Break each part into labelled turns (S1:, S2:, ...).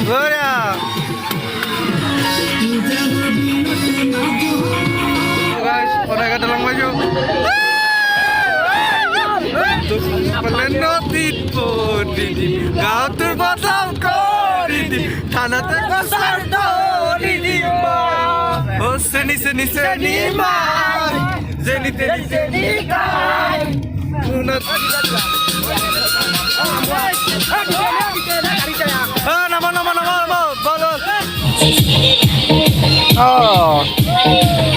S1: বঢ়িয়া অনেক দলং পাইছো নদীত পৰি দিম গাঁৱটোৰ বদনাম কৰি দিম থানাতে কচাৰ ধৰি দিম অ চেনি চেনি চেনি মাই যেনি তেনি চেনি খাই নামা নামা নামা নামা বল অ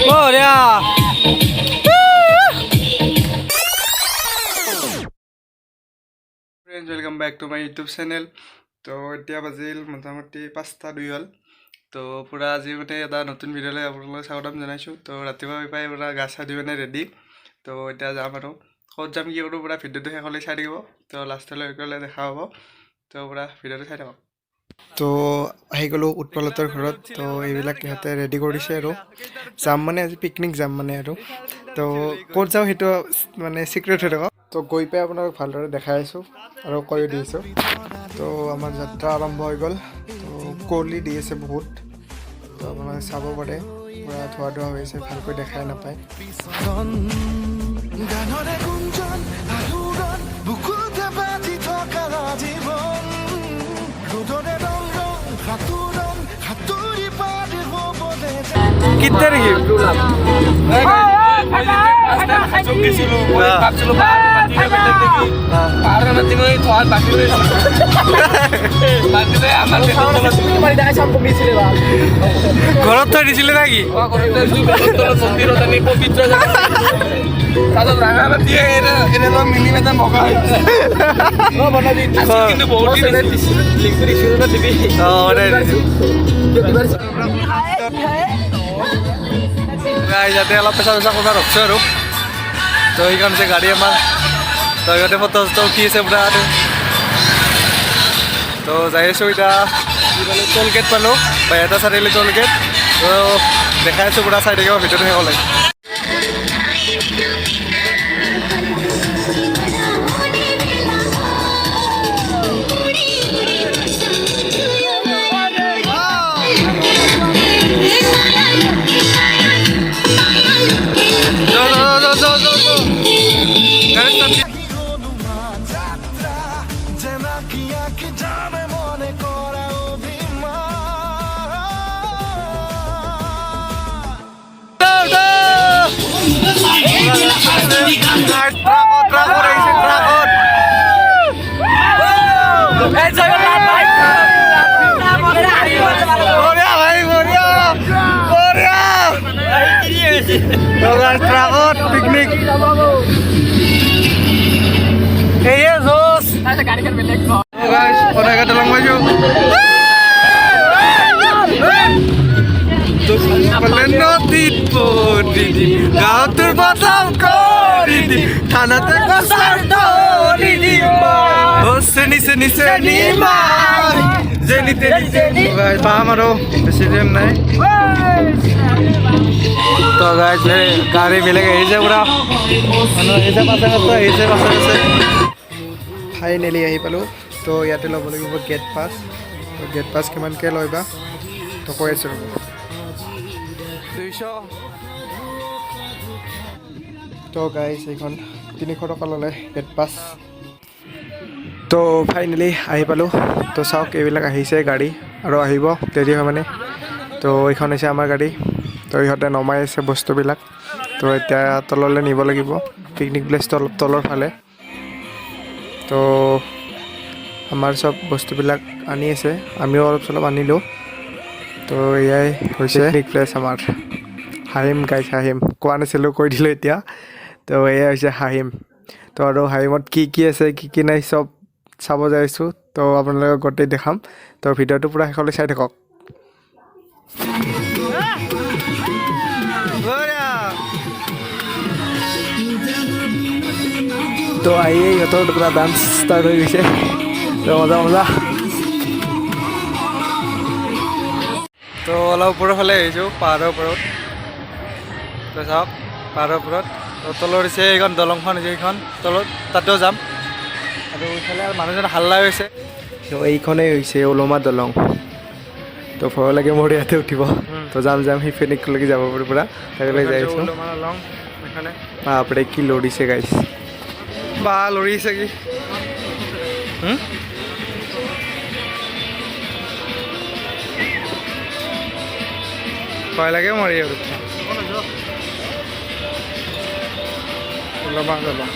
S1: বঢ়িয়া welcome back to my YouTube channel तो এতিয়া বাজিল মোটামুটি 5:02 হ'ল তো পুৰা আজি মানে এটা নতুন ভিডিঅ'লৈ আপোনালোকক স্বাগতম জনাইছোঁ তো ৰাতিপুৱা পাই পুৰা গা চা ধুই মানে ৰেডি তো এতিয়া যাম আৰু ক'ত যাম কি কৰোঁ পুৰা ভিডিঅ'টো শেষলৈ চাই থাকিব তো লাষ্টলৈ গ'লে দেখা হ'ব তো পুৰা ভিডিঅ'টো চাই থাকক তো আহি গ'লোঁ উৎপলতৰ ঘৰত তো এইবিলাক ইহঁতে ৰেডি কৰিছে আৰু যাম মানে আজি পিকনিক যাম মানে আৰু তো ক'ত যাওঁ সেইটো মানে চিক্ৰেট হৈ থাকক তো গৈ পাই আপোনালোক ভালদৰে দেখাই আছোঁ আৰু কৈও দিছোঁ তো আমাৰ যাত্ৰা আৰম্ভ হৈ গ'ল তো কুঁৱলী দি আছে বহুত তো আপোনালোকে চাব পাৰে পুৰা ধোৱা ধোৱা হৈ আছে ভালকৈ দেখাই নাপায় কিত্তেৰ কি ঘৰত থৈ দিছিলে নাকি যাতে অলপ পেচা পেচা কথা ৰখছোঁ আৰু তো সেইকাৰণে যে গাড়ী আমাৰ তো সিহঁতে ফটো চটো উঠি আছে পুৰা আৰু তো যাই আছোঁ এতিয়া কি পালোঁ টোল গেট পালোঁ বাইহাটা চাৰিআলি টোল গেট তো দেখাই আছোঁ পুৰা চাই থাকিব ভিডিঅ'টো শেষলৈ পিকনিক এই জোস অনেক দলং পাইছো নদীত পৰি দিম গাঁৱটোৰ বদনাম কৰি দিম থানাতে কচাৰ ধৰি দিম অ চেনি চেনি চেনি মাই যেনি তেনি চেনি পাম আৰু বেছি টাইম নাই তো গাইজ গাড়ী বেলেগ আহিছে পুৰা মানুহ আহিছে পাছে পাছে আহিছে পাছে পাছে ফাইনেলি আহি পালোঁ তো ইয়াতে ল'ব লাগিব গেট পাছ তো গেট পাছ কিমানকৈ লয় বা তো কৈ আছোঁ 200 তো গাইজ এইখন 300 টকা ল'লে গেট পাছ তো ফাইনেলি আহি পালোঁ তো চাওক এইবিলাক আহিছে গাড়ী আৰু আহিব দেৰি হয় মানে তো এইখন হৈছে আমাৰ গাড়ী তো ইহঁতে নমাই আছে বস্তুবিলাক তো এতিয়া তললৈ নিব লাগিব পিকনিক প্লেচটো অলপ তলৰ ফালে তো আমাৰ চব বস্তুবিলাক আনি আছে আমিও অলপ চলপ আনিলোঁ তো এয়াই হৈছে পিকনিক প্লেচ আমাৰ হাহিম গাইজ হাহিম কোৱা নাছিলোঁ কৈ দিলোঁ এতিয়া তো এয়াই হৈছে হাহিম তো আৰু হাহিমত কি কি আছে কি কি নাই চব চাব যাইছোঁ তো আপোনালোকক গোটেই দেখাম তো ভিডিঅ'টো পূৰা শেষলৈ চাই থাকক তো আহিয়ে ইহঁতৰ পুৰা ডান্স ষ্টাৰ্ট হৈ গৈছে তো মজা মজা তো অলপ ওপৰৰ ফালে আহিছোঁ পাহাৰৰ ওপৰত তো চাওক পাহাৰৰ ওপৰত তো তলৰ হৈছে এইখন দলংখন হৈছে এইখন তলত তাতেও যাম আৰু এইফালে আৰু মানুহজন হাল্লা হৈছে তো এইখনেই হৈছে ওলমা দলং তো ভয় লাগে মোৰ ইয়াতে উঠিব তো যাম সিফেনিকলৈকে যাব পাৰোঁ পূৰা তাকলৈ যাই আছোঁ বাপৰে কি লৰিছে গাইছ বা লৰিছে কি ভয় লাগে মোৰ ইয়াত ওলমা দলং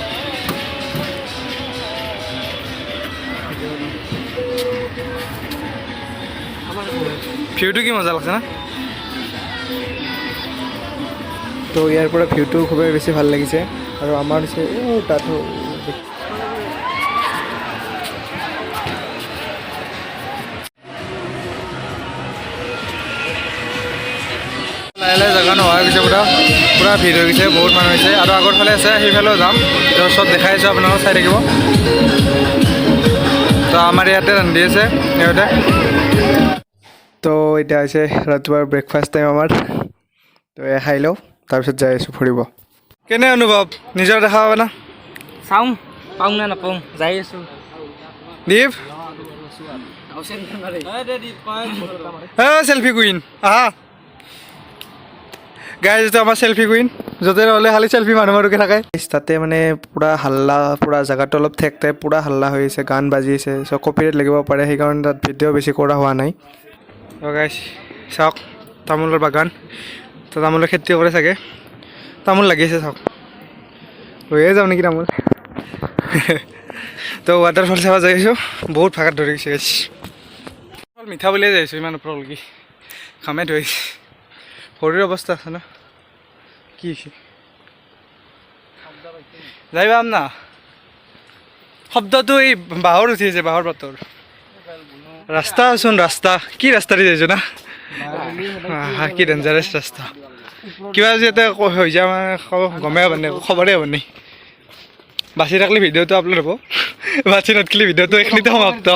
S1: ভিউটো কি মজা লাগছে না তো ইয়াৰ পৰা ভিউটো খুবেই বেছি ভাল লাগিছে আৰু আমাৰ হৈছে তাতো লাহে লাহে জেগা নোহোৱা হৈ গৈছে পূৰা ভিৰ হৈ গৈছে বহুত মানুহ হৈছে আৰু আগৰ ফালে আছে সেইফালেও যাম চব দেখাই আছোঁ আপোনালোকক চাই থাকিব তো আমাৰ ইয়াতে ৰান্ধি আছে সিহঁতে তো এতিয়া হৈছে ৰাতিপুৱাৰ ব্ৰেকফাষ্ট টাইম আমাৰ তো এয়া খাই লওঁ তাৰপিছত যাই আছোঁ ফুৰিব কেনে অনুভৱ নিজৰ দেখা পাবা না
S2: চাওঁ পাওঁ নে নাপাওঁ যাই আছোঁ
S1: দীপ চেল্ফি কুইন আহা গাই যিটো আমাৰ চেল্ফি কুইন য'তে নহ'লে খালি চেল্ফি মানুহকে থাকে তাতে মানে পূৰা হাল্লা পূৰা জেগাটো অলপ ঠেক টাইপ পূৰা হাল্লা হৈ আছে গান বাজি আছে চ' কপিৰাইট লাগিব পাৰে সেইকাৰণে তাত ভিডিঅ' বেছি কৰা হোৱা নাই গাইছ চাওক তামোলৰ বাগান তো তামোলৰ খেতি কৰে চাগে তামোল লাগিছে চাওক লৈয়ে যাওঁ নেকি তামোল তো ৱাটাৰফল চাব যাই আছোঁ বহুত ভাগাত ধৰি গৈছে গাইছ মিঠা বুলিয়ে যাই আছোঁ ইমান ওপৰলৈকে খামে ধৰিছে শৰীৰ অৱস্থা আছে ন কি হৈছে যাই পাম না শব্দটো এই বাঁহৰ উঠি আছে বাঁহৰ পাতৰ ৰাস্তাচোন ৰাস্তা কি ৰাস্তা দি যাইছোঁ না কি ডেঞ্জাৰাছ ৰাস্তা কিবা যদি হৈ যায় মানে গমেই হ'ব নে খবৰেই হ'ব নি বাচি থাকিলে ভিডিঅ'টো আপলোড হ'ব বাচি নাথাকিলে ভিডিঅ'টো এইখিনিতে সমাপ্ত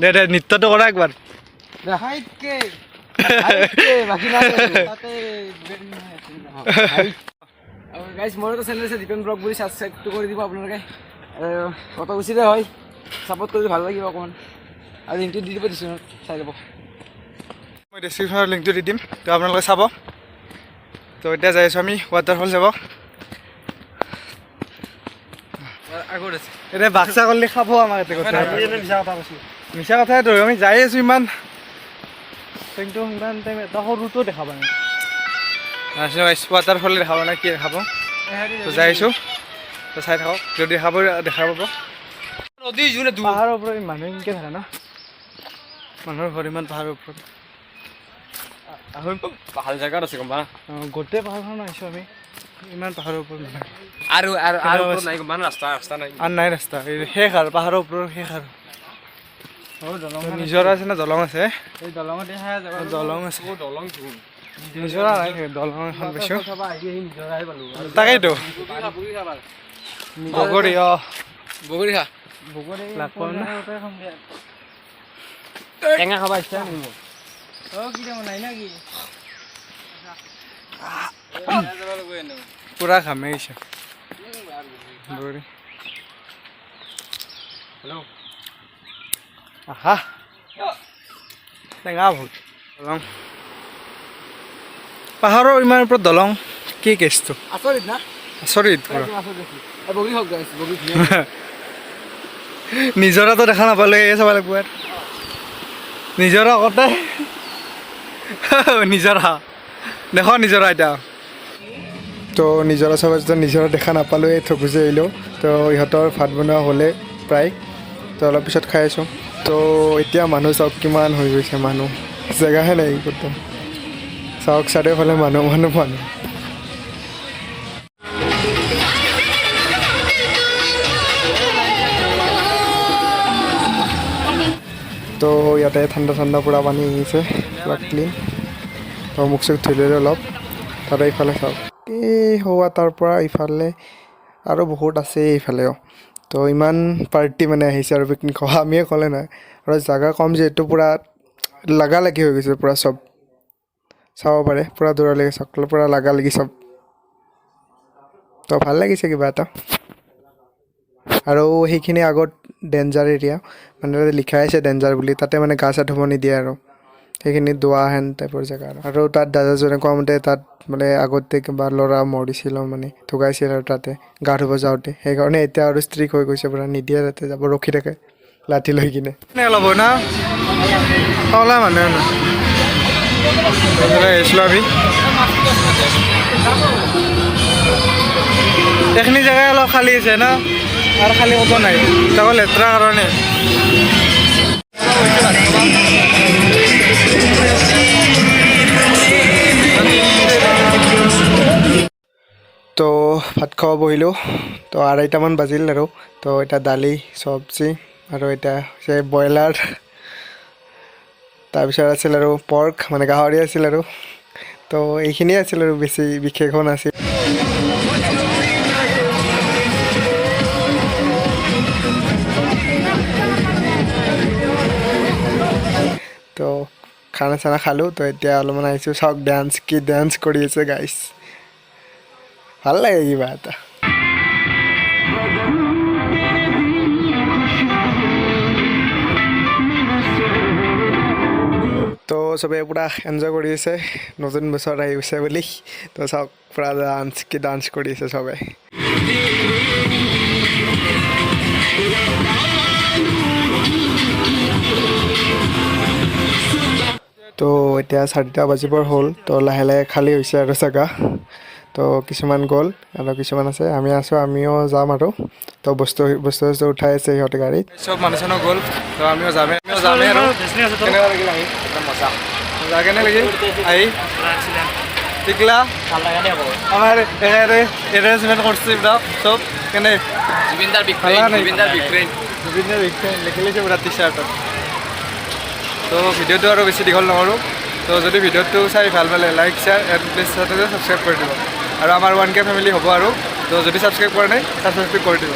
S1: দে দে নৃত্যটো কৰা একবাৰ
S2: গাইজ মোৰ এটা চেনেল আছে দীপেন ব্লগ বুলি ছাবস্ক্ৰাইবটো কৰি দিব আপোনালোকে কত উচিতে হয় ছাপোৰ্ট কৰি ভাল লাগিব অকণমান আৰু লিংকটো দি দিব দিছোঁ চাই ল'ব
S1: মই ডেছক্ৰিপশ্যনৰ লিংকটো দি দিম তো আপোনালোকে চাব তো এতিয়া যাই আছোঁ আমি ৱাটাৰফল চাব আগত আছে এতিয়া বাক্সা কৰিলে খাব আমাৰ ইয়াতে কথা মিছা কথাই ধৰি আমি যাই আছোঁ ইমান কিন্তু ইমান টাইম এটা সৰুটো দেখাব নাই ৱাটাৰফল দেখাব নাই কি দেখাব তো যাই আছোঁ তো চাই থাকক যদি দেখাব দেখা পাব নদী যোনে পাহাৰৰ ওপৰত মানুহ এনেকৈ থাকে ন মানুহৰ ঘৰ ইমান পাহাৰৰ ওপৰত
S2: ভাল জেগাত আছে গম পা
S1: গোটেই পাহাৰখন আহিছোঁ আমি ইমান পাহাৰৰ ওপৰত নহয়
S2: আৰু নাই গম পা ৰাস্তা নাই
S1: আৰু নাই ৰাস্তা শেষ আৰু পাহাৰৰ ওপৰত শেষ আৰু নিজৰা আছে না দলং আছে
S2: এই দলঙতে
S1: দলং আছে
S2: দলং
S1: নিজৰা নাই দলং এখন পাইছোঁ তাকেইতো বগৰী
S2: বগৰী খা
S1: লাগ পাম না
S2: টেঙা খাবা ইচ্ছা
S1: পূৰা ঘামে আহিছে বগৰী হেল্ল' আহা টেঙা বহুত দলং পাহাৰৰ ইমান ওপৰত দলং কি কেছটো
S2: আচৰিত না
S1: আচৰিত পূৰা
S2: বগৰী হওক গাইছ বগৰী
S1: নিজৰাটো দেখা নাপালে এই চাব লাগিব ইয়াত নিজৰা আগতে নিজৰা দেখ নিজৰা এতিয়া তো নিজৰা চাব যেতিয়া নিজৰা দেখা নাপালোঁ এই থগুচি আহিলোঁ তো ইহঁতৰ ভাত বনোৱা হ'লে প্ৰায় তো অলপ পিছত খাই আছোঁ তো এতিয়া মানুহ চাওক কিমান হৈ গৈছে মানুহ জেগাহে নাই ক'তো চাওক চাৰিওফালে মানুহ মানুহ মানুহ তো ইয়াতে ঠাণ্ডা ঠাণ্ডা পূৰা পানী আহিছে পূৰা ক্লিন তো মুখ চুখ ধুই ল'লে অলপ তাতে ইফালে চাওক এই হোৱা তাৰ পৰা ইফালে আৰু বহুত আছে এইফালেও তো ইমান পাৰ্টি মানে আহিছে আৰু পিকনিক খোৱা আমিয়ে ক'লে নাই আৰু জেগা কম যিহেতু পূৰা লাগালাগি হৈ গৈছে পূৰা চব চাব পাৰে পূৰা দূৰলৈকে চাওক পূৰা লাগালাগি চব তো ভাল লাগিছে কিবা এটা আৰু সেইখিনি আগত ডেঞ্জাৰ এৰিয়া মানে তাতে লিখাই আছে ডেঞ্জাৰ বুলি তাতে মানে গা চা ধুব নিদিয়ে আৰু সেইখিনি দোৱা হেন টাইপৰ জেগা আৰু তাত দাদাজনে কোৱা মতে তাত মানে আগতে কিবা ল'ৰা মৰিছিল মানে ঢুকাইছিল আৰু তাতে গা ধুব যাওঁতে সেইকাৰণে এতিয়া আৰু ষ্ট্ৰিক হৈ গৈছে পূৰা নিদিয়ে তাতে যাব ৰখি থাকে লাঠি লৈ কিনে অলপ না ওলা মানুহ আহিছিলোঁ আমি এইখিনি জেগাই অলপ খালী আছে ন আৰু খালী ক'ব নাই তাকো লেতেৰা কাৰণে তো ভাত খাব বহিলোঁ তো 2:30মান বাজিল আৰু তো এতিয়া দালি চব্জি আৰু এতিয়া হৈছে ব্ৰইলাৰ তাৰপিছত আছিল আৰু পৰ্ক মানে গাহৰি আছিল আৰু তো এইখিনিয়ে আছিল আৰু বেছি বিশেষো নাছিল তো খানা চানা খালোঁ তো এতিয়া অলপমান আহিছোঁ চাওক ডান্স কৰি আছে গাইছ ভাল লাগে কিবা এটা তো চবে পূৰা এনজয় কৰি আছে নতুন বছৰ আহি গৈছে বুলি তো চাওক পূৰা ডান্স কৰি আছে চবে তো এতিয়া 4টা বাজিবৰ হ'ল তো লাহে লাহে খালী হৈছে আৰু জেগা তো কিছুমান গ'ল আৰু কিছুমান আছে আমি আছোঁ আমিও যাম আৰু তো বস্তু উঠাই আছে সিহঁতে গাড়ীত চব মানুহ চানুহ গ'ল তো আমিও যামেই আৰু কেনেকুৱা লাগিল আহি মজা কেনে লাগিল আহি টিকলা আমাৰ এৰেঞ্জমেণ্ট কৰিছে চব কেনে জুবিনদাৰ বিক্ৰেইন লিখি লৈছে পুৰা টি চাৰ্টত তো ভিডিঅ'টো আৰু বেছি দীঘল নকৰোঁ তো যদি ভিডিঅ'টো চাই ভাল পালে like share and please subscribe কৰি দিব আৰু আমাৰ 1K ফেমিলি হ'ব আৰু তো যদি ছাবস্ক্ৰাইব কৰা নাই ছাবস্ক্ৰাইব কৰি দিব